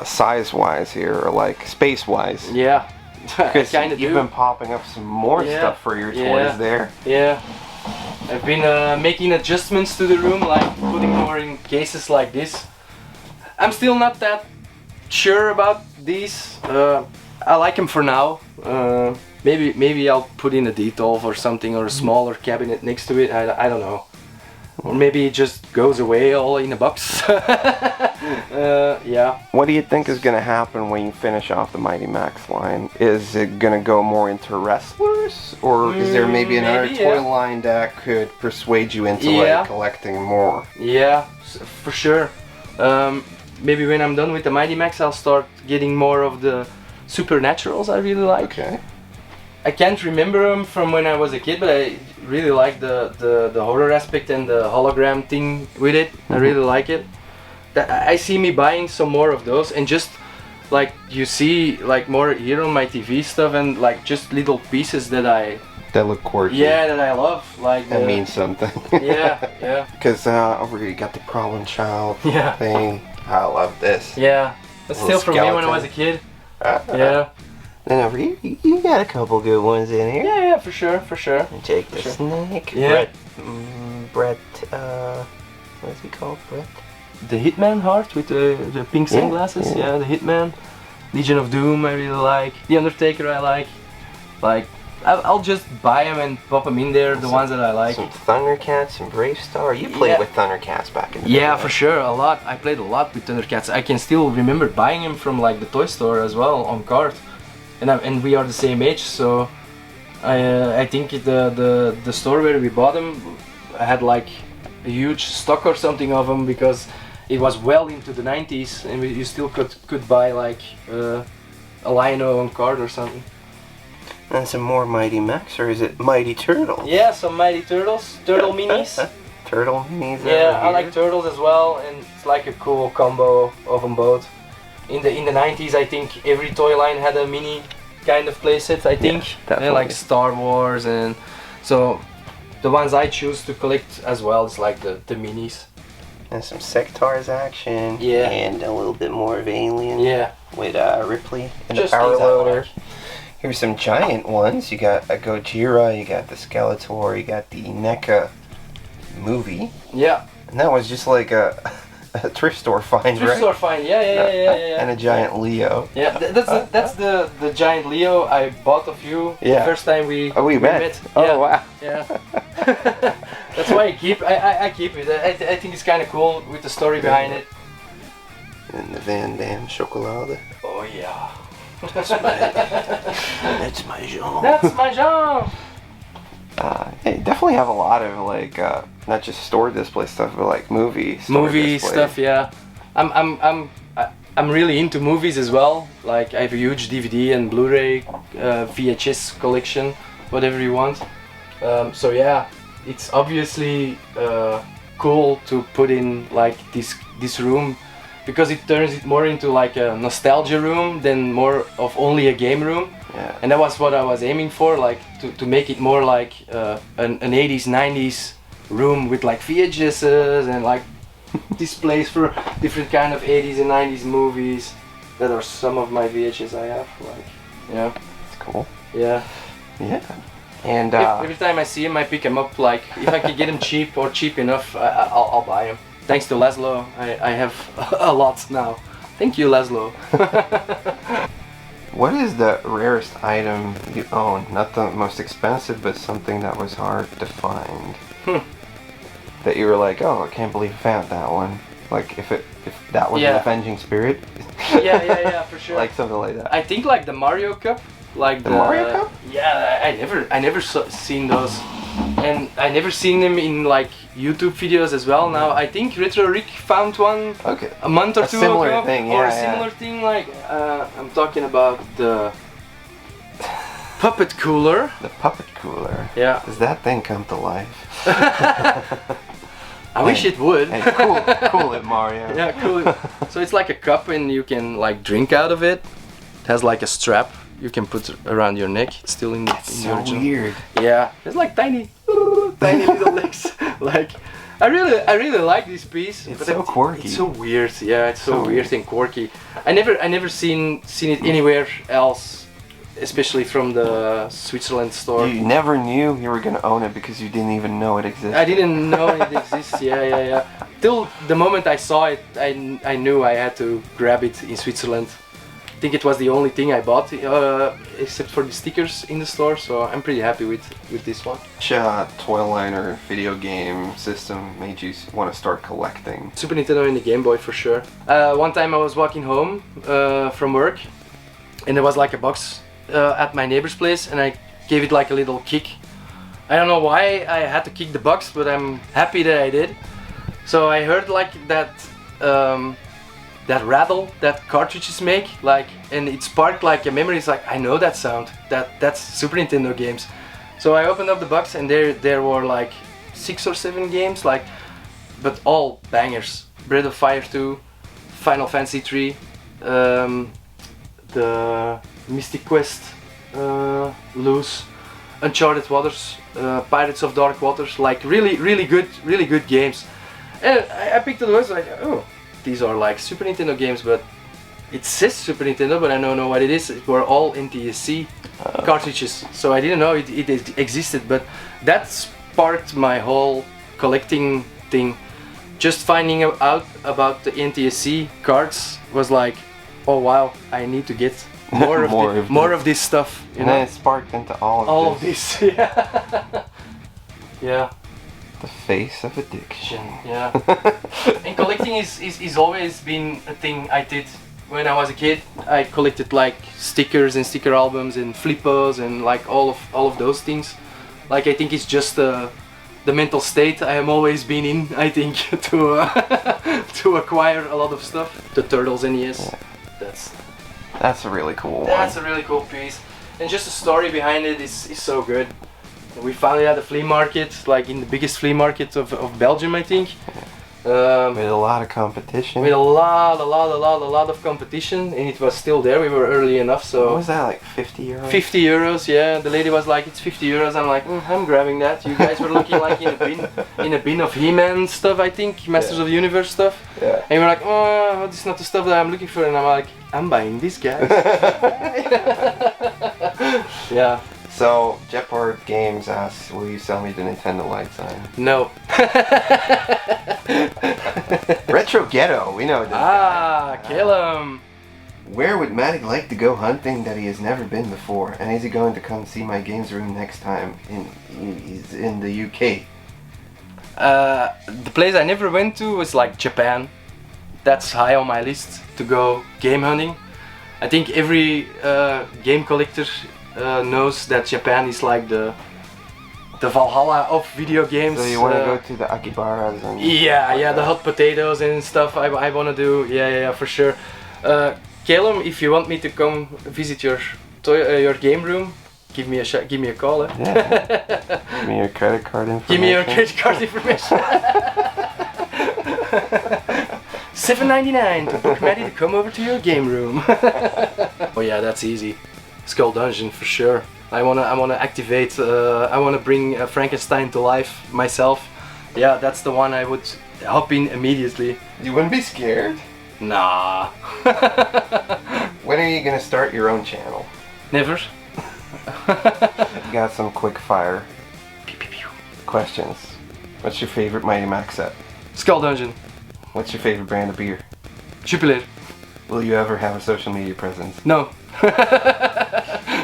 size-wise here, or like space-wise? Yeah, because you've been popping up some more stuff for your toys there. Yeah, I've been making adjustments to the room, like putting more in cases like this. I'm still not that sure about these. I like them for now. Maybe I'll put in a D12 or something, or a smaller cabinet next to it. I don't know. Or maybe it just goes away all in a box. Yeah. What do you think is going to happen when you finish off the Mighty Max line? Is it going to go more into wrestlers? Or is there maybe another toy line that could persuade you into like collecting more? Yeah, for sure. Maybe when I'm done with the Mighty Max, I'll start getting more of the Supernaturals I really like. Okay. I can't remember them from when I was a kid, but I really like the horror aspect and the hologram thing with it. I really like it. I see me buying some more of those, and just like you see like more here on my TV stuff, and like just little pieces that look quirky. Yeah, that I love. Like that means something. Yeah. Because over here you got the Problem Child thing. I love this. Yeah, that's still from me when I was a kid. Yeah. Then over here, you got a couple good ones in here. Yeah, for sure. And take the snake. Yeah. Brett, what is he called? Brett? the Hitman heart with the pink sunglasses. Yeah, the Hitman. Legion of Doom I really like. The Undertaker I like. Like, I'll just buy them and pop them in there, the ones that I like. Some Thundercats, some Brave Star. You played with Thundercats back in the day. Yeah, for sure, a lot. I played a lot with Thundercats. I can still remember buying them from like the toy store as well on card. And we are the same age, so I think the store where we bought them had like a huge stock or something of them, because it was well into the 90s and you still could buy like a Lino on card or something. And some more Mighty Mechs, or is it Mighty Turtles? Yeah, some Mighty Turtles, Turtle Minis. Turtle Minis. Yeah, I like Turtles as well, and it's like a cool combo of them both. In the 90s, I think every toy line had a mini kind of playset. I think like Star Wars, and so the ones I choose to collect as well is like the minis. And some Sectars action. Yeah. And a little bit more of Alien. Yeah. With Ripley and Just the Power Loader. like. Here's some giant ones. You got a Gojira, you got the Skeletor, you got the NECA movie. Yeah. And that was just like a thrift store find, Thrift store find, yeah. And a giant Leo. Yeah, that's the giant Leo I bought of you the first time we met. Oh, yeah. wow. Yeah. That's why I keep it. I think it's kind of cool with the story behind it. And the Van Damme Chocolade. Oh yeah. That's my genre. That's my genre. Hey, definitely have a lot of like not just store display stuff, but like movie stuff. Yeah, I'm really into movies as well. Like I have a huge DVD and Blu-ray, VHS collection, whatever you want. So yeah, it's obviously cool to put in like this room, because it turns it more into like a nostalgia room than more of only a game room. Yeah. And that was what I was aiming for, like to make it more like an 80s, 90s room with like VHSs and like displays for different kind of 80s and 90s movies. That are some of my VHS I have. Like, yeah. It's cool. Yeah. Yeah. And every time I see him, I pick him up. Like if I can get him cheap or cheap enough, I'll buy him. Thanks to Laszlo, I have a lot now. Thank you, Laszlo. What is the rarest item you own? Not the most expensive, but something that was hard to find. That you were like, oh, I can't believe I found that one. Like if that was an Avenging Spirit. yeah, for sure. Like something like that. I think like the Mario Cup, like the Mario Cup. Yeah, I never seen those, and I never seen them in like YouTube videos as well. Now I think Retro Rick found one a month or two ago, or a similar thing. Like I'm talking about the puppet cooler. The puppet cooler. Yeah. Does that thing come to life? I wish it would. Hey, cool it, Mario. Yeah, cool it. So it's like a cup and you can like drink out of it. It has like a strap you can put around your neck. It's still in the original. Weird. Yeah, it's like tiny little legs. Like I really like this piece. It's so quirky. It's so weird. Yeah, it's so weird and quirky. I never seen it anywhere else, especially from the Switzerland store. You never knew you were gonna own it because you didn't even know it existed. I didn't know it exists. Yeah. Till the moment I saw it, I knew I had to grab it in Switzerland. I think it was the only thing I bought, except for the stickers in the store. So I'm pretty happy with this one. Which toy line or video game system made you want to start collecting? Super Nintendo and the Game Boy for sure. One time I was walking home from work, and there was like a box at my neighbor's place, and I gave it like a little kick. I don't know why I had to kick the box, but I'm happy that I did. So I heard like that that rattle that cartridges make, like, and it sparked like a memory. It's like, I know that sound. That's Super Nintendo games. So I opened up the box, and there were like 6 or 7 games, like, but all bangers. Breath of Fire 2, Final Fantasy 3, the Mystic Quest, Loose, Uncharted Waters, Pirates of Dark Waters, like really good games. And I picked those, like, oh, these are like Super Nintendo games, but it says Super Nintendo, but I don't know what it is. It were all NTSC cartridges, so I didn't know it existed. But that sparked my whole collecting thing. just finding out about the NTSC cards was like, oh wow, I need to get more of this stuff. You know? And then it sparked into all of this. Yeah. Yeah. The face of addiction. Yeah. And collecting is always been a thing I did when I was a kid. I collected like stickers and sticker albums and flippos and like all of those things. Like I think it's just the mental state I am always been in, I think, to acquire a lot of stuff. The Turtles NES. Yeah. That's a really cool one. That's a really cool piece. And just the story behind it is so good. We found it at the flea market, like in the biggest flea market of Belgium, I think. With a lot of competition. With a lot of competition, and it was still there. We were early enough, so. What was that, like 50 euros? 50 euros, yeah. The lady was like, "It's 50 euros." I'm like, "I'm grabbing that." You guys were looking like in a bin of He-Man stuff, I think, Masters of the Universe stuff. Yeah. And you were like, "Oh, this is not the stuff that I'm looking for," and I'm like, "I'm buying this, guys." Yeah. So, Jetboard Games asks, will you sell me the Nintendo light sign? No. Retro Ghetto, we know this guy. Kill him. Where would Matti like to go hunting that he has never been before? And is he going to come see my games room next time he's in the UK? The place I never went to was like Japan. That's high on my list to go game hunting. I think every game collector knows that Japan is like the Valhalla of video games. So you want to go to the Akibaras and... Yeah, the hot potatoes and stuff I want to do, yeah, for sure. Calum, if you want me to come visit your game room, give me a call. Yeah. Give me your credit card information. Give me your credit card information. $7.99 to book Matti to come over to your game room. Oh yeah, that's easy. Skull Dungeon for sure. I wanna activate. I wanna bring Frankenstein to life myself. Yeah, that's the one I would hop in immediately. You wouldn't be scared? Nah. When are you gonna start your own channel? Never. You got some quick fire questions. What's your favorite Mighty Max set? Skull Dungeon. What's your favorite brand of beer? Jupiler. Will you ever have a social media presence? No.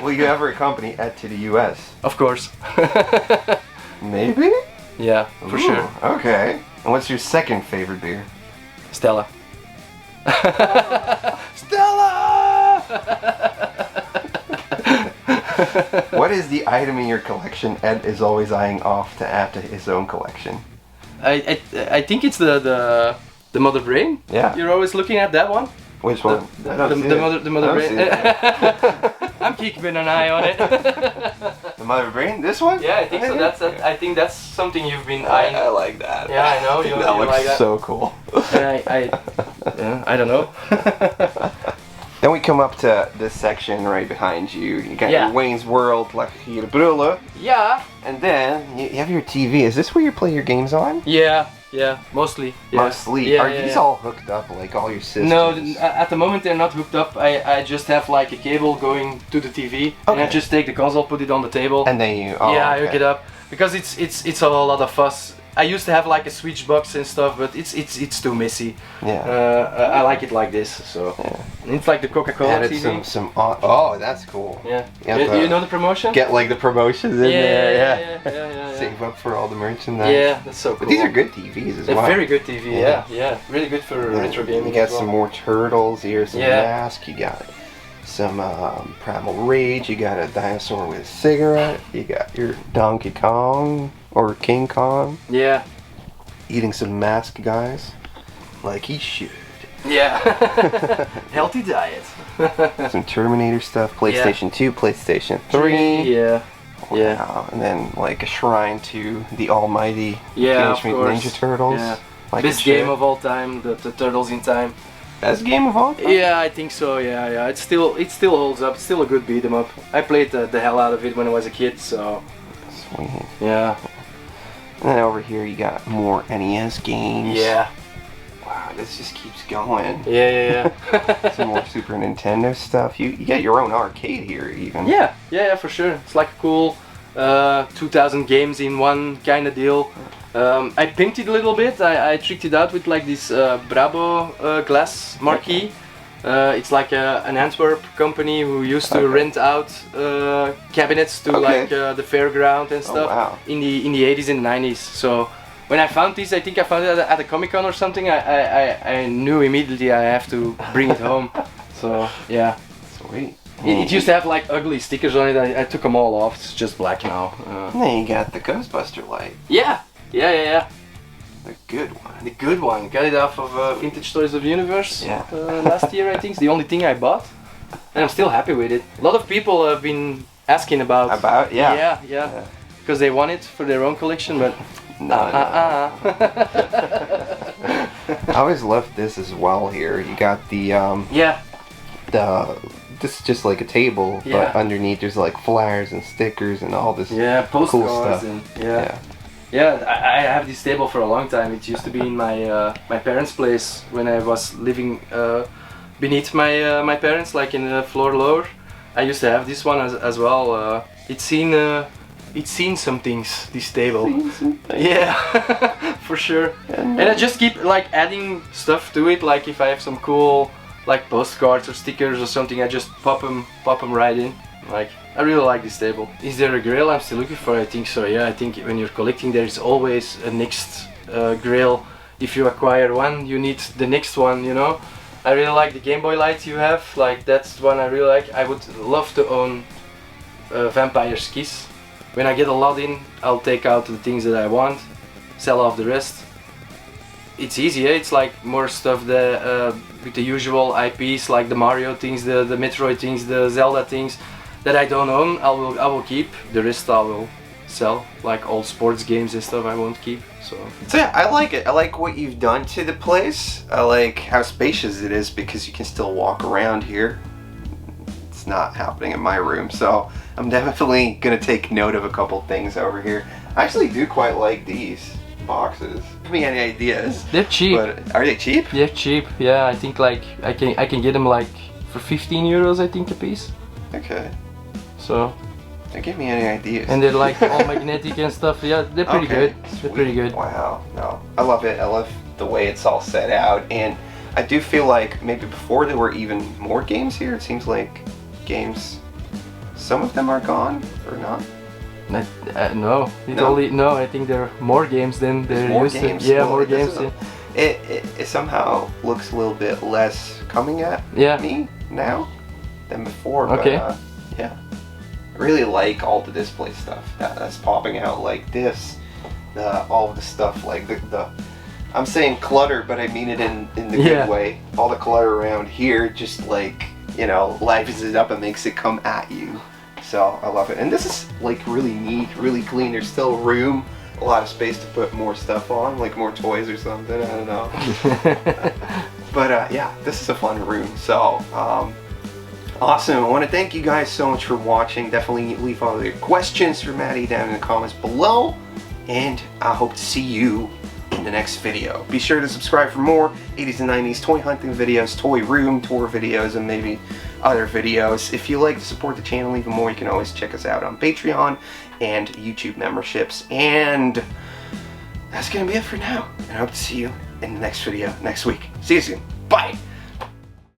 Will you ever accompany Ed to the US? Of course. Maybe? Yeah, for sure. Okay. And what's your second favorite beer? Stella. Stella! What is the item in your collection Ed is always eyeing off to add to his own collection? I think it's the Mother Brain. Yeah. You're always looking at that one. Which one? The Mother Brain. I'm keeping an eye on it. The Mother Brain? This one? Yeah, I think so. I think that's something you've been eyeing. I like that. Yeah, I know. That looks like that. so cool. I don't know. Then we come up to this section right behind you. You got your Wayne's World, like hier brullen. Yeah. And then you have your TV. Is this where you play your games on? Yeah, mostly. Yeah. Mostly. Yeah, Are these all hooked up, like all your systems? No, at the moment they're not hooked up. I just have like a cable going to the TV, and I just take the console, put it on the table, and then you. I hook it up because it's a lot of fuss. I used to have like a switch box and stuff, but it's too messy. Yeah. I like it like this, so. Yeah. And it's like the Coca-Cola TV. Oh, that's cool. Yeah. You know the promotion? Get like the promotions in there. Yeah. Save up for all the merchandise. Yeah, that's so cool. But these are good TVs as well. They're very good TV. Yeah. Really good for retro gaming. You got some more turtles here, some Mask. You got some Primal Rage. You got a dinosaur with a cigarette. You got your Donkey Kong. Or King Kong. Yeah. Eating some Mask guys. Like he should. Yeah. Healthy diet. Some Terminator stuff. PlayStation 2, PlayStation 3. Yeah. Wow. And then like a shrine to the almighty Teenage Mutant Ninja Turtles. Yeah. Like Best game of all time, the Turtles in Time. Best game of all time? Yeah, I think so, yeah. It still holds up. It's still a good beat 'em up. I played the hell out of it when I was a kid, so. Sweet. Yeah. And then over here you got more NES games. Yeah. Wow, this just keeps going. Yeah. Some more Super Nintendo stuff. You got your own arcade here even. Yeah, for sure. It's like a cool 2000 games in one kind of deal. I pimped it a little bit. I tricked it out with like this Brabo glass marquee. It's like an Antwerp company who used to rent out cabinets to like the fairground and stuff in the 80s and 90s. So when I found this, I think I found it at a Comic-Con or something. I knew immediately I have to bring it home. So yeah. Sweet. It used to have like ugly stickers on it. I took them all off. It's just black now. And then you got the Ghostbuster light. Yeah. The good one. The good one. Got it off of Vintage Toys of the Universe last year, I think. It's the only thing I bought. And I'm still happy with it. A lot of people have been asking about. Yeah. Because they want it for their own collection, but. No. I always loved this as well here. You got the this is just like a table, but underneath there's like flyers and stickers and all this postcards cool stuff. And, I have this table for a long time. It used to be in my my parents' place when I was living beneath my parents, like in the floor lower. I used to have this one as well. It's seen some things, this table. Yeah, for sure. And I just keep like adding stuff to it. Like if I have some cool like postcards or stickers or something, I just pop them right in. Like I really like this table. Is there a grail I'm still looking for? I think so. Yeah, I think when you're collecting, there is always a next grail. If you acquire one, you need the next one. You know. I really like the Game Boy Light you have. Like that's one I really like. I would love to own Vampire's Kiss. When I get a lot in, I'll take out the things that I want, sell off the rest. It's easy, it's like more stuff with the usual IPs, like the Mario things, the Metroid things, the Zelda things that I don't own. I will keep. The rest I will sell, like old sports games and stuff I won't keep. So yeah, I like it. I like what you've done to the place. I like how spacious it is because you can still walk around here. It's not happening in my room, so I'm definitely gonna take note of a couple things over here. I actually do quite like these boxes. Give me any ideas? They're cheap. But are they cheap? They're cheap. Yeah, I think like I can get them like for 15 euros, I think, a piece. Okay. So. Don't give me any ideas. And they're like all magnetic and stuff. Yeah, they're pretty good. They're pretty good. Wow. No, I love it. I love the way it's all set out, and I do feel like maybe before there were even more games here. It seems like games. Some of them are gone, or not? No. No, I think there are more games than there used to. Yeah, well, more games. It somehow looks a little bit less coming at me now than before. Okay. But, yeah. I really like all the display stuff that's popping out like this. All of the stuff like the I'm saying clutter, but I mean it in the good way. All the clutter around here just like, you know, livens it up and makes it come at you. So I love it. And this is like really neat, really clean. There's still room, a lot of space to put more stuff on, like more toys or something, I don't know. But yeah, this is a fun room. So awesome. I want to thank you guys so much for watching. Definitely leave all your questions for Matti down in the comments below. And I hope to see you in the next video. Be sure to subscribe for more 80s and 90s toy hunting videos, toy room tour videos, and maybe other videos. If you like to support the channel even more, you can always check us out on Patreon and YouTube memberships. And that's going to be it for now. And I hope to see you in the next video next week. See you soon. Bye!